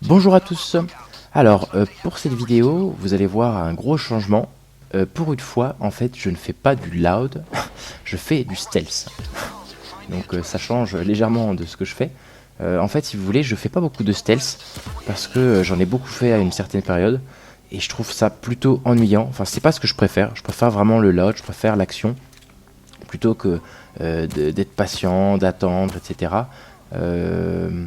Bonjour à tous. Alors, pour cette vidéo, vous allez voir un gros changement. Pour une fois, en fait, je ne fais pas du loud, je fais du stealth. Donc ça change légèrement de ce que je fais. En fait, si vous voulez, je fais pas beaucoup de stealth parce que j'en ai beaucoup fait à une certaine période et je trouve ça plutôt ennuyant. Enfin, c'est pas ce que je préfère. Je préfère vraiment le loud, je préfère l'action plutôt que d'être patient, d'attendre, etc. Euh,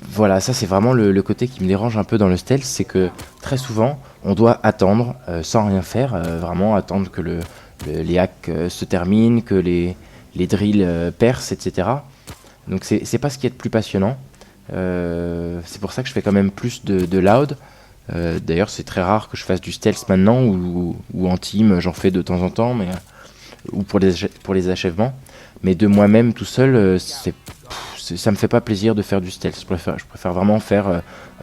Voilà, ça c'est vraiment le côté qui me dérange un peu dans le stealth, c'est que très souvent on doit attendre sans rien faire, vraiment attendre que les hacks se terminent, que les drills percent, etc. Donc c'est pas ce qui est le plus passionnant. C'est pour ça que je fais quand même plus de loud. D'ailleurs c'est très rare que je fasse du stealth maintenant ou en team, j'en fais de temps en temps, mais ou pour les achèvements. Mais de moi-même tout seul, ça me fait pas plaisir de faire du stealth. Je préfère vraiment faire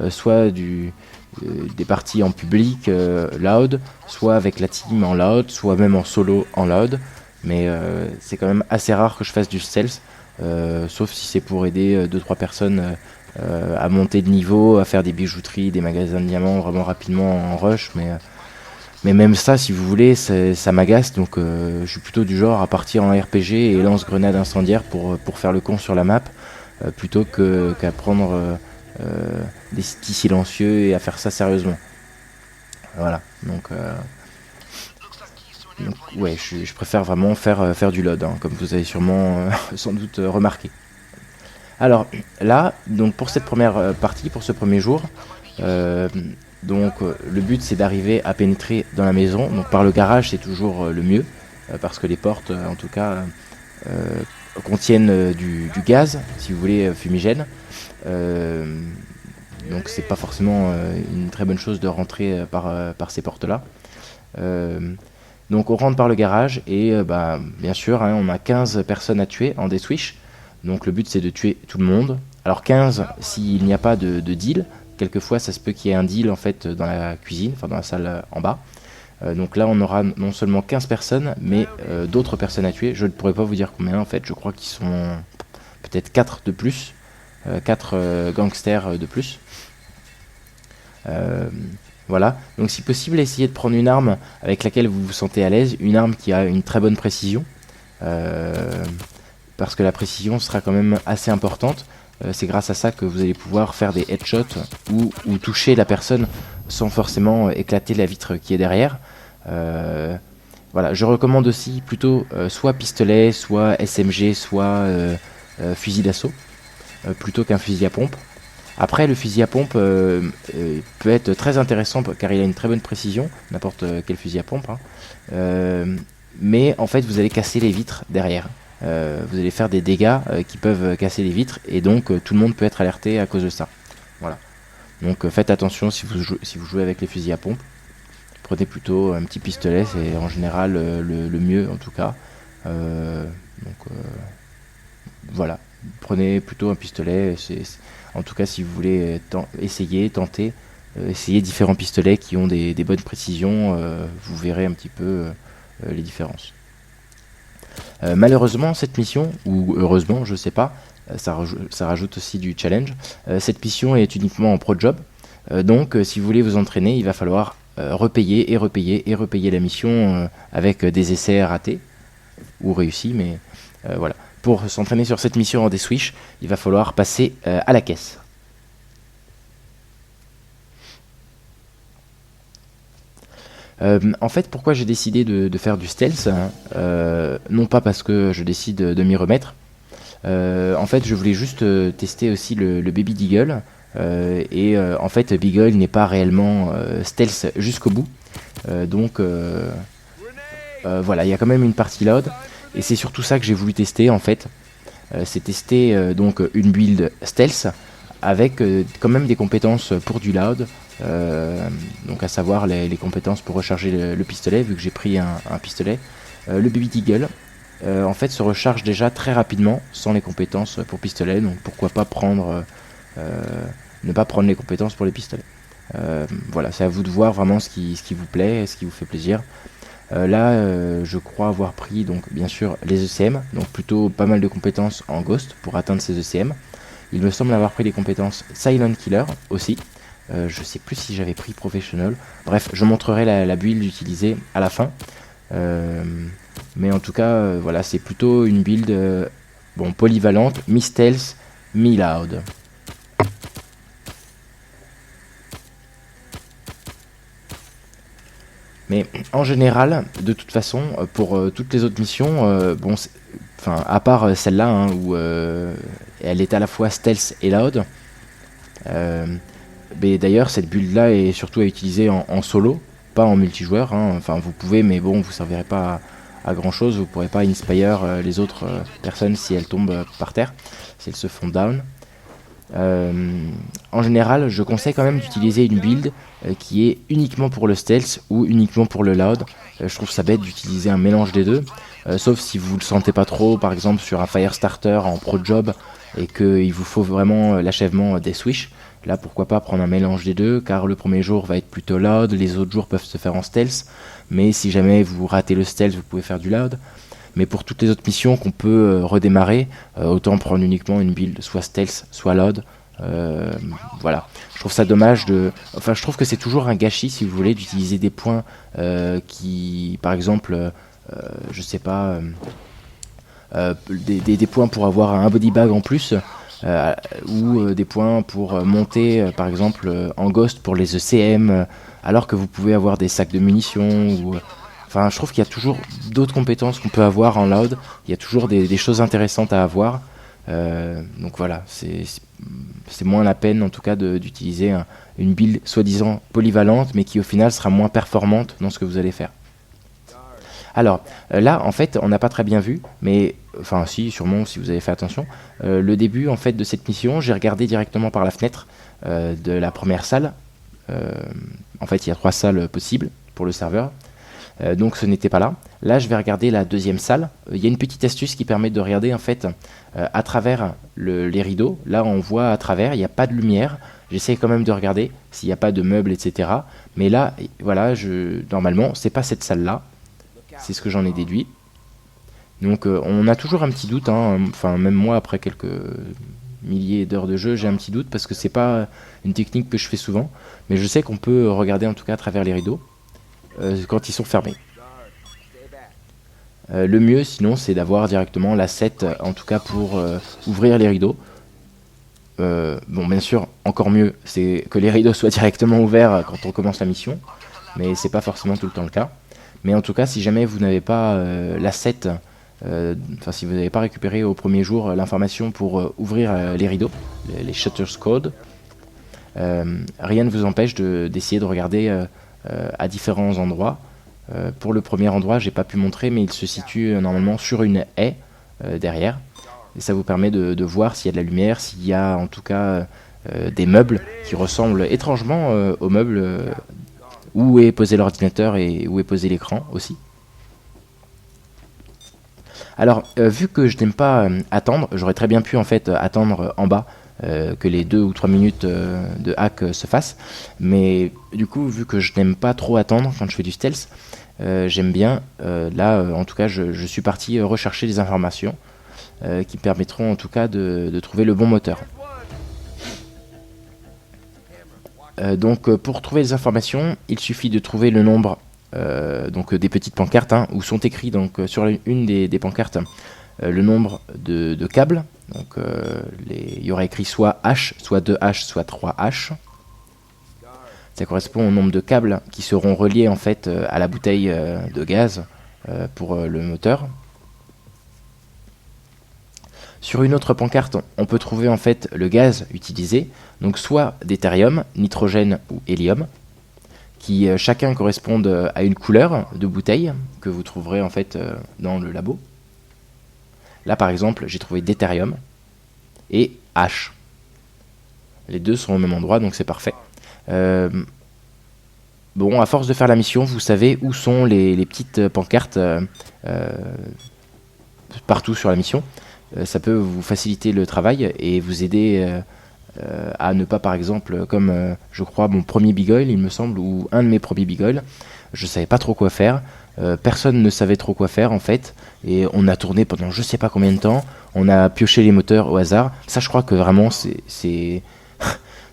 soit des parties en public loud, soit avec la team en loud, soit même en solo en loud. Mais c'est quand même assez rare que je fasse du stealth, sauf si c'est pour aider 2-3 personnes à monter de niveau, à faire des bijouteries, des magasins de diamants vraiment rapidement en rush. Mais même ça, si vous voulez, ça m'agace. Donc je suis plutôt du genre à partir en RPG et lance-grenade incendiaire pour faire le con sur la map, plutôt qu'à prendre des petits silencieux et à faire ça sérieusement. Voilà. Donc ouais, je préfère vraiment faire du load, hein, comme vous avez sûrement sans doute remarqué. Alors là, donc pour cette première partie, pour ce premier jour, euh, le but c'est d'arriver à pénétrer dans la maison. Donc par le garage c'est toujours le mieux, parce que les portes en tout cas euh, contiennent du gaz, si vous voulez, fumigène. Euh, donc c'est pas forcément une très bonne chose de rentrer par ces portes-là. Euh, donc on rentre par le garage et bien sûr, hein, on a 15 personnes à tuer en Death Wish. Donc le but c'est de tuer tout le monde. Alors 15 s'il n'y a pas de deal. Quelquefois ça se peut qu'il y ait un deal en fait dans la cuisine, enfin dans la salle en bas. Donc là on aura non seulement 15 personnes mais d'autres personnes à tuer. Je ne pourrais pas vous dire combien en fait, je crois qu'ils sont peut-être 4 de plus. 4 gangsters de plus. Euh, voilà, donc si possible, essayez de prendre une arme avec laquelle vous vous sentez à l'aise, une arme qui a une très bonne précision, euh, parce que la précision sera quand même assez importante. C'est grâce à ça que vous allez pouvoir faire des headshots ou toucher la personne sans forcément éclater la vitre qui est derrière. Voilà, je recommande aussi plutôt soit pistolet, soit SMG, soit fusil d'assaut, plutôt qu'un fusil à pompe. Après, le fusil à pompe peut être très intéressant car il a une très bonne précision, n'importe quel fusil à pompe, hein. Mais en fait, vous allez casser les vitres derrière. Vous allez faire des dégâts qui peuvent casser les vitres et donc tout le monde peut être alerté à cause de ça. Voilà. Donc faites attention si vous jouez avec les fusils à pompe. Prenez plutôt un petit pistolet, c'est en général le mieux en tout cas. Euh, donc voilà, prenez plutôt un pistolet. En tout cas, si vous voulez essayer, tenter, essayez différents pistolets qui ont des bonnes précisions, vous verrez un petit peu les différences. Malheureusement, cette mission, ou heureusement, je sais pas, ça rajoute aussi du challenge. Cette mission est uniquement en pro job, donc si vous voulez vous entraîner, il va falloir repayer et repayer et repayer la mission avec des essais ratés ou réussis, mais voilà. Pour s'entraîner sur cette mission en Death Wish, il va falloir passer à la caisse. En fait, pourquoi j'ai décidé de faire du stealth, hein, non pas parce que je décide de m'y remettre. En fait, je voulais juste tester aussi le Baby Deagle. En fait, Beagle n'est pas réellement stealth jusqu'au bout. Voilà, il y a quand même une partie load. Et c'est surtout ça que j'ai voulu tester en fait. C'est tester une build stealth avec quand même des compétences pour du loud. Donc à savoir les compétences pour recharger le pistolet, vu que j'ai pris un pistolet. Le Baby Deagle en fait se recharge déjà très rapidement sans les compétences pour pistolet, donc pourquoi pas euh, ne pas prendre les compétences pour les pistolets. Voilà, c'est à vous de voir vraiment ce qui vous plaît, ce qui vous fait plaisir. Là, je crois avoir pris donc bien sûr les ECM, donc plutôt pas mal de compétences en Ghost pour atteindre ces ECM. Il me semble avoir pris les compétences Silent Killer aussi. Je sais plus si j'avais pris Professional. Bref, je montrerai la build utilisée à la fin. Mais en tout cas, voilà, c'est plutôt une build bon, polyvalente, mi-stealth, mi-loud. Mais en général, de toute façon, pour toutes les autres missions, bon, enfin, à part celle-là, hein, où elle est à la fois stealth et loud. Mais d'ailleurs, cette build-là est surtout à utiliser en solo, pas en multijoueur. Hein. Enfin, vous pouvez, mais bon, vous servirez pas à grand-chose. Vous pourrez pas inspire les autres personnes si elles tombent par terre, si elles se font down. En général, je conseille quand même d'utiliser une build qui est uniquement pour le stealth ou uniquement pour le loud. Je trouve ça bête d'utiliser un mélange des deux, sauf si vous le sentez pas trop, par exemple sur un Firestarter en pro job et qu'il vous faut vraiment l'achèvement des Swish. Là, pourquoi pas prendre un mélange des deux, car le premier jour va être plutôt loud, les autres jours peuvent se faire en stealth, mais si jamais vous ratez le stealth, vous pouvez faire du loud. Mais pour toutes les autres missions qu'on peut redémarrer, autant prendre uniquement une build soit stealth, soit loud. Voilà, je trouve ça dommage de... Enfin, je trouve que c'est toujours un gâchis, si vous voulez, d'utiliser des points qui, par exemple, je sais pas, des points pour avoir un body bag en plus, ou des points pour monter, par exemple, en ghost pour les ECM, alors que vous pouvez avoir des sacs de munitions, ou... Enfin, je trouve qu'il y a toujours d'autres compétences qu'on peut avoir en loud. Il y a toujours des choses intéressantes à avoir. Donc voilà, c'est moins la peine en tout cas d'utiliser une build soi-disant polyvalente, mais qui au final sera moins performante dans ce que vous allez faire. Alors là, en fait, on n'a pas très bien vu, mais enfin si, sûrement si vous avez fait attention. Le début en fait de cette mission, j'ai regardé directement par la fenêtre de la première salle. En fait, il y a 3 salles possibles pour le serveur. Donc ce n'était pas là. Là, je vais regarder la deuxième salle. Il y a une petite astuce qui permet de regarder en fait à travers les rideaux. Là, on voit à travers, il n'y a pas de lumière. J'essaie quand même de regarder s'il n'y a pas de meubles, etc. Mais là, voilà, normalement, c'est pas cette salle-là. C'est ce que j'en ai déduit. Donc on a toujours un petit doute. Hein. Enfin, même moi, après quelques milliers d'heures de jeu, j'ai un petit doute parce que c'est pas une technique que je fais souvent. Mais je sais qu'on peut regarder en tout cas à travers les rideaux. Quand ils sont fermés. Le mieux sinon c'est d'avoir directement l'asset en tout cas pour ouvrir les rideaux. Bon bien sûr encore mieux c'est que les rideaux soient directement ouverts quand on commence la mission, mais c'est pas forcément tout le temps le cas. Mais en tout cas si jamais vous n'avez pas l'asset, enfin si vous n'avez pas récupéré au premier jour l'information pour ouvrir les rideaux, les shutters code, rien ne vous empêche d'essayer de regarder à différents endroits. Pour le premier endroit, j'ai pas pu montrer, mais il se situe normalement sur une haie derrière. Et ça vous permet de voir s'il y a de la lumière, s'il y a en tout cas des meubles qui ressemblent étrangement aux meubles où est posé l'ordinateur et où est posé l'écran aussi. Alors, vu que je n'aime pas attendre, j'aurais très bien pu en fait attendre en bas que les 2 ou 3 minutes de hack se fassent. Mais du coup, vu que je n'aime pas trop attendre quand je fais du stealth, j'aime bien, là en tout cas, je suis parti rechercher des informations qui permettront en tout cas de trouver le bon moteur. Donc pour trouver les informations, il suffit de trouver le nombre donc des petites pancartes hein, où sont écrits donc sur une des pancartes le nombre de câbles. Donc il y aura écrit soit H, soit 2H, soit 3H. Ça correspond au nombre de câbles qui seront reliés en fait à la bouteille de gaz pour le moteur. Sur une autre pancarte, on peut trouver en fait le gaz utilisé, donc soit deutérium, nitrogène ou hélium, qui chacun correspondent à une couleur de bouteille que vous trouverez en fait dans le labo. Là par exemple, j'ai trouvé deutérium et H. Les deux sont au même endroit, donc c'est parfait. Bon, à force de faire la mission, vous savez où sont les petites pancartes partout sur la mission. Ça peut vous faciliter le travail et vous aider à ne pas, par exemple, comme je crois mon premier Big Oil, il me semble, ou un de mes premiers Big Oil, je savais pas trop quoi faire. Personne ne savait trop quoi faire en fait, et on a tourné pendant je sais pas combien de temps. On a pioché les moteurs au hasard. Ça, je crois que vraiment c'est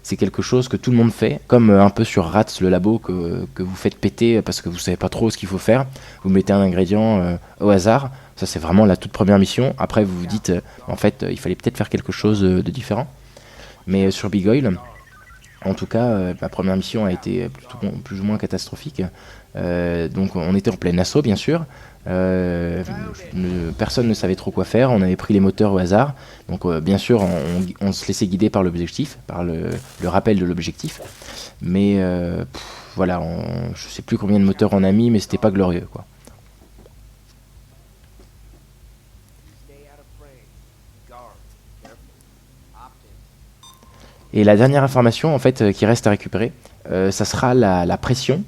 c'est quelque chose que tout le monde fait, comme un peu sur Rats le labo que vous faites péter parce que vous savez pas trop ce qu'il faut faire. Vous mettez un ingrédient au hasard. Ça, c'est vraiment la toute première mission. Après, vous vous dites en fait il fallait peut-être faire quelque chose de différent. Mais sur Big Oil, en tout cas, ma première mission a été plus ou moins catastrophique. Donc on était en plein assaut, bien sûr. Personne ne savait trop quoi faire. On avait pris les moteurs au hasard. Donc bien sûr, on se laissait guider par l'objectif, par le rappel de l'objectif. Mais voilà, je sais plus combien de moteurs on a mis, mais c'était pas glorieux, quoi. Et la dernière information en fait qui reste à récupérer, ça sera la pression,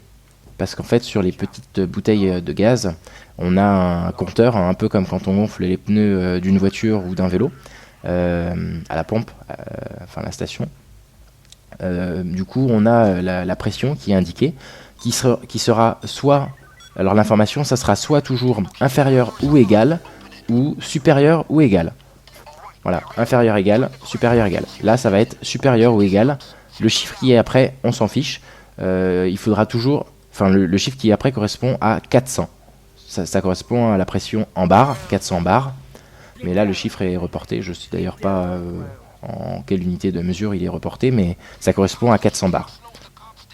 parce qu'en fait sur les petites bouteilles de gaz, on a un compteur, un peu comme quand on gonfle les pneus d'une voiture ou d'un vélo, à la pompe, enfin la station. Du coup on a la pression qui est indiquée, qui sera soit, alors l'information ça sera soit toujours inférieure ou égale, ou supérieure ou égale. Voilà, inférieur égal, supérieur égal. Là, ça va être supérieur ou égal. Le chiffre qui est après, on s'en fiche. Il faudra toujours... Enfin, le chiffre qui est après correspond à 400. Ça correspond à la pression en bar, 400 bars. Mais là, le chiffre est reporté. Je ne sais d'ailleurs pas en quelle unité de mesure il est reporté, mais ça correspond à 400 bars.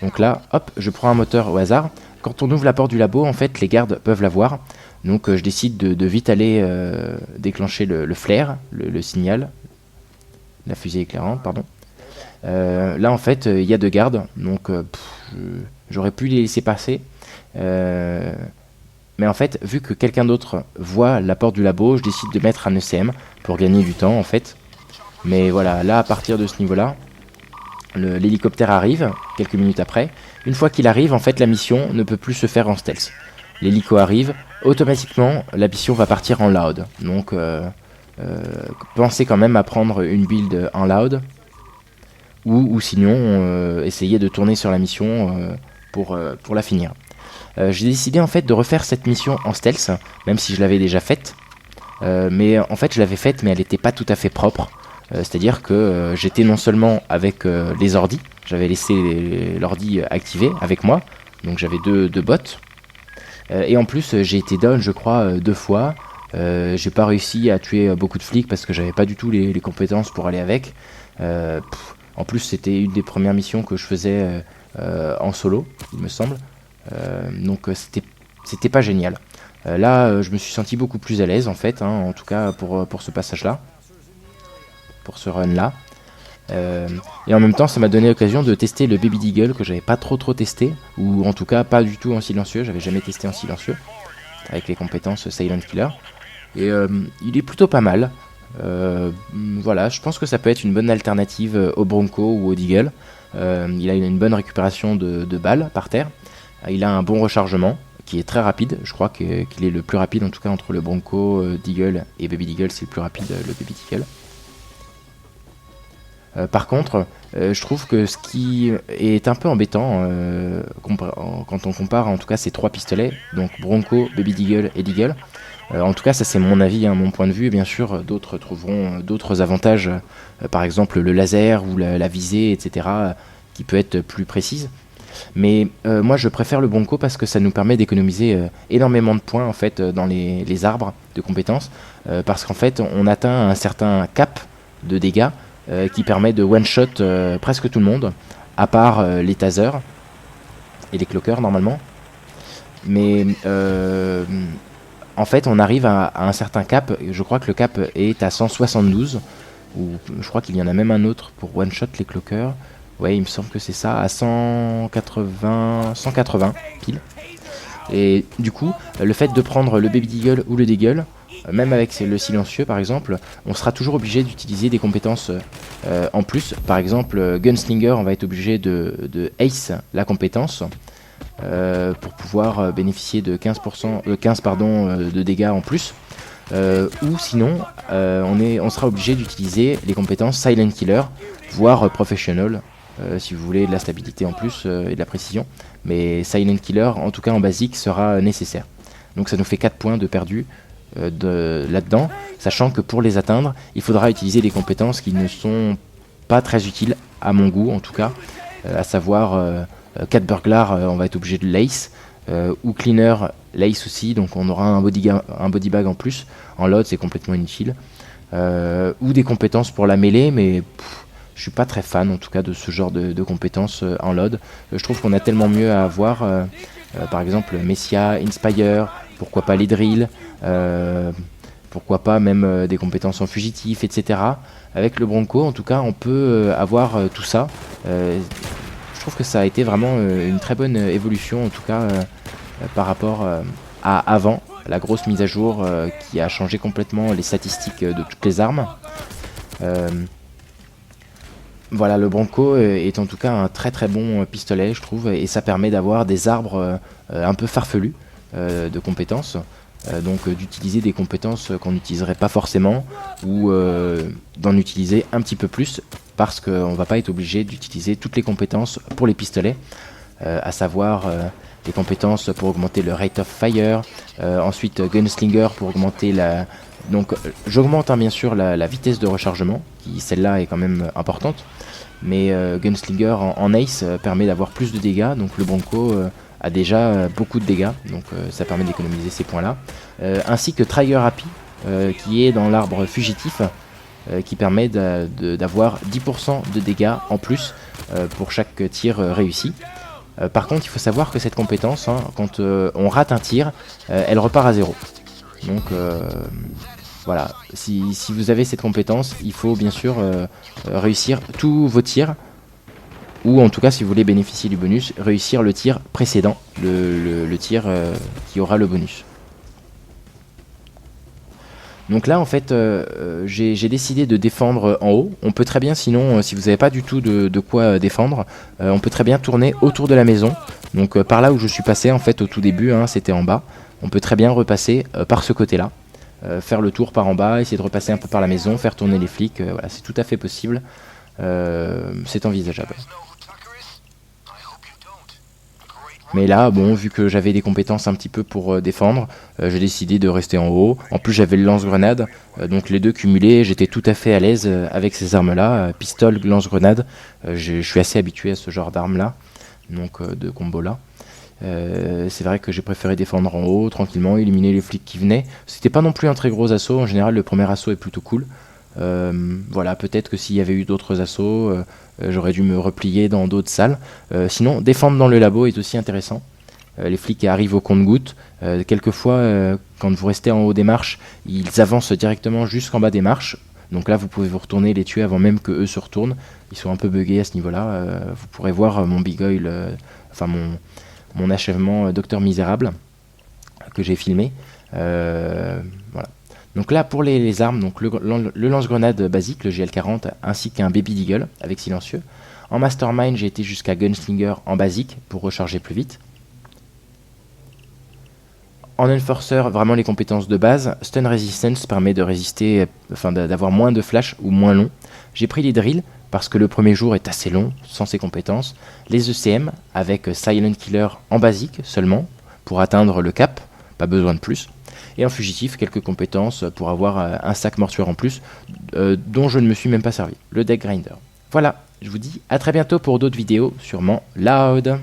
Donc là, hop, je prends un moteur au hasard. Quand on ouvre la porte du labo, en fait, les gardes peuvent la voir. Donc je décide de vite aller déclencher le flare, le signal, la fusée éclairante, pardon. Là en fait il y a deux gardes, donc j'aurais pu les laisser passer. Mais en fait, vu que quelqu'un d'autre voit la porte du labo, je décide de mettre un ECM pour gagner du temps en fait. Mais voilà, là à partir de ce niveau-là, l'hélicoptère arrive quelques minutes après. Une fois qu'il arrive, en fait la mission ne peut plus se faire en stealth. L'hélico arrive, automatiquement la mission va partir en loud. Donc pensez quand même à prendre une build en loud, ou sinon essayez de tourner sur la mission pour la finir. J'ai décidé en fait de refaire cette mission en stealth, même si je l'avais déjà faite. Mais en fait je l'avais faite mais elle n'était pas tout à fait propre. C'est-à-dire que j'étais non seulement avec les ordis, j'avais laissé l'ordi activé avec moi, donc j'avais deux bots. Et en plus j'ai été down je crois 2 fois. J'ai pas réussi à tuer beaucoup de flics parce que j'avais pas du tout les compétences pour aller avec. En plus c'était une des premières missions que je faisais en solo, il me semble. Donc c'était pas génial. Là je me suis senti beaucoup plus à l'aise en fait, hein, en tout cas pour ce passage là, pour ce run là. Et en même temps ça m'a donné l'occasion de tester le Baby Deagle que j'avais pas trop testé, ou en tout cas pas du tout en silencieux, j'avais jamais testé en silencieux avec les compétences Silent Killer, et il est plutôt pas mal. Voilà, je pense que ça peut être une bonne alternative au Bronco ou au Deagle. Il a une bonne récupération de balles par terre, il a un bon rechargement qui est très rapide, je crois qu'il est le plus rapide en tout cas entre le Bronco, Deagle et Baby Deagle, c'est le plus rapide le Baby Deagle. Par contre, je trouve que ce qui est un peu embêtant quand on compare en tout cas ces trois pistolets, donc Bronco, Baby Deagle et Deagle, en tout cas ça c'est mon avis, hein, mon point de vue, et bien sûr d'autres trouveront d'autres avantages, par exemple le laser ou la visée, etc., qui peut être plus précise. Mais moi je préfère le Bronco parce que ça nous permet d'économiser énormément de points en fait dans les arbres de compétences, parce qu'en fait on atteint un certain cap de dégâts qui permet de one-shot presque tout le monde, à part les tasers et les cloakers normalement. Mais en fait on arrive à un certain cap, je crois que le cap est à 172, ou je crois qu'il y en a même un autre pour one-shot les cloakers. Ouais, il me semble que c'est ça, à 180 pile. Et du coup, le fait de prendre le Baby Deagle ou le Deagle, même avec le silencieux par exemple, on sera toujours obligé d'utiliser des compétences en plus. Par exemple, Gunslinger, on va être obligé de ace la compétence pour pouvoir bénéficier de 15 de dégâts en plus. Ou sinon, on sera obligé d'utiliser les compétences Silent Killer, voire Professional. si vous voulez de la stabilité en plus et de la précision. Mais Silent Killer, en tout cas en basique, sera nécessaire. Donc ça nous fait 4 points de perdu là-dedans, sachant que pour les atteindre, il faudra utiliser des compétences qui ne sont pas très utiles, à mon goût en tout cas, à savoir 4 burglars, on va être obligé de l'ace, ou cleaner, l'ace aussi, donc on aura un body bag en plus. En load, c'est complètement inutile. Ou des compétences pour la mêlée, mais je suis pas très fan en tout cas de ce genre de compétences en load. Je trouve qu'on a tellement mieux à avoir, par exemple Messia, Inspire, pourquoi pas les drills, pourquoi pas même des compétences en fugitif, etc. Avec le Bronco, en tout cas, on peut avoir tout ça. Je trouve que ça a été vraiment une très bonne évolution, en tout cas par rapport à avant, la grosse mise à jour qui a changé complètement les statistiques de toutes les armes. Voilà, le Bronco est en tout cas un très très bon pistolet, je trouve, et ça permet d'avoir des arbres un peu farfelus de compétences. Donc d'utiliser des compétences qu'on n'utiliserait pas forcément, ou d'en utiliser un petit peu plus, parce qu'on ne va pas être obligé d'utiliser toutes les compétences pour les pistolets, à savoir les compétences pour augmenter le rate of fire, ensuite Gunslinger pour augmenter la... Donc j'augmente bien sûr la vitesse de rechargement, qui celle-là est quand même importante, mais Gunslinger en ace permet d'avoir plus de dégâts, donc le Bronco a déjà beaucoup de dégâts, donc ça permet d'économiser ces points-là, ainsi que Trigger Happy, qui est dans l'arbre fugitif, qui permet d'avoir 10% de dégâts en plus pour chaque tir réussi. Par contre, il faut savoir que cette compétence, hein, quand on rate un tir, elle repart à 0. Donc voilà, si vous avez cette compétence, il faut bien sûr réussir tous vos tirs, ou en tout cas, si vous voulez bénéficier du bonus, réussir le tir précédent, le tir qui aura le bonus. Donc là, en fait, j'ai décidé de défendre en haut. On peut très bien, sinon, si vous n'avez pas du tout de quoi défendre, on peut très bien tourner autour de la maison. Donc par là où je suis passé, en fait, au tout début, hein, c'était en bas. On peut très bien repasser par ce côté-là. Faire le tour par en bas, essayer de repasser un peu par la maison, faire tourner les flics. Voilà, c'est tout à fait possible. C'est envisageable. Mais là, bon, vu que j'avais des compétences un petit peu pour défendre, j'ai décidé de rester en haut. En plus, j'avais le lance-grenade, donc les deux cumulés, j'étais tout à fait à l'aise avec ces armes-là. Pistole, lance-grenade, je suis assez habitué à ce genre d'armes-là, donc de combo-là. C'est vrai que j'ai préféré défendre en haut, tranquillement, éliminer les flics qui venaient. C'était pas non plus un très gros assaut, en général, le premier assaut est plutôt cool. Voilà, peut-être que s'il y avait eu d'autres assauts, j'aurais dû me replier dans d'autres salles. Sinon, défendre dans le labo est aussi intéressant. Les flics arrivent au compte-gouttes. Quelquefois, quand vous restez en haut des marches, ils avancent directement jusqu'en bas des marches. Donc là, vous pouvez vous retourner et les tuer avant même qu'eux se retournent. Ils sont un peu buggés à ce niveau-là. Vous pourrez voir mon big oil, enfin mon achèvement Docteur Misérable que j'ai filmé. Voilà. Donc là, pour les armes, donc le lance-grenade basique, le GL40, ainsi qu'un Baby Deagle avec silencieux. En Mastermind, j'ai été jusqu'à Gunslinger en basique pour recharger plus vite. En Enforcer, vraiment les compétences de base. Stun Resistance permet de résister, enfin d'avoir moins de flash ou moins long. J'ai pris les drills parce que le premier jour est assez long sans ces compétences. Les ECM avec Silent Killer en basique seulement pour atteindre le cap, pas besoin de plus. Et en fugitif, quelques compétences pour avoir un sac mortuaire en plus, dont je ne me suis même pas servi, le Deck Grinder. Voilà, je vous dis à très bientôt pour d'autres vidéos, sûrement loud.